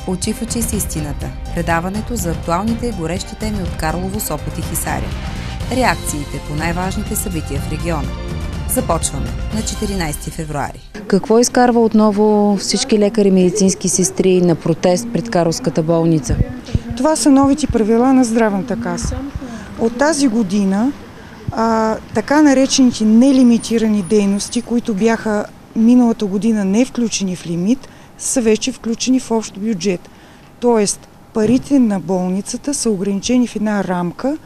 Очи в очи с истината. Предаването за актуалните и горещи теми от Карлово, Сопот и Хисаря. Реакциите по най-важните събития в региона. Започваме на 14 февруари. Какво изкарва отново всички лекари и медицински сестри на протест пред Карловската болница? Това са новите правила на Здравната каса. От тази година така наречените нелимитирани дейности, които бяха миналата година не включени в лимит, са вече включени в общ бюджет. Тоест, парите на болницата са ограничени в една рамка,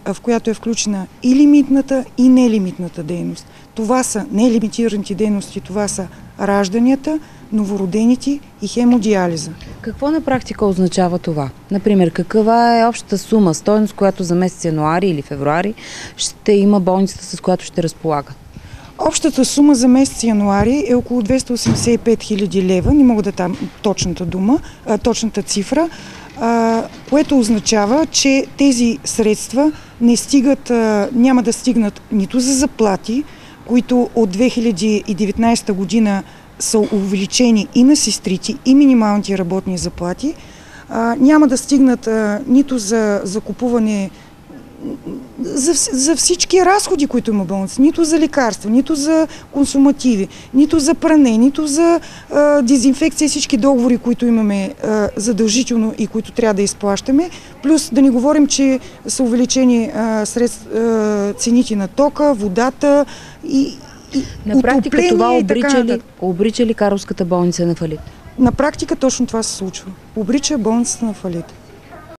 в която е включена и лимитната, и нелимитната дейност. Това са нелимитираните дейности, това са ражданията, новородените и хемодиализа. Какво на практика означава това? Например, каква е общата сума, стойност, която за месец януари или февруари ще има болницата, с която ще разполага? Общата сума за месец януари е около 285 хиляди лева, не мога да дам точната цифра, което означава, че тези средства няма да стигнат нито за заплати, които от 2019 година са увеличени и на сестрите, и минималните работни заплати, няма да стигнат нито за закупуване за всички разходи, които има болница, нито за лекарства, нито за консумативи, нито за пране, нито за дезинфекция, всички договори, които имаме задължително и които трябва да изплащаме. Плюс да не говорим, че са увеличени цените на тока, водата и на практика това обрича ли Карловската болница на фалит? На практика точно това се случва. Обрича болницата на фалит.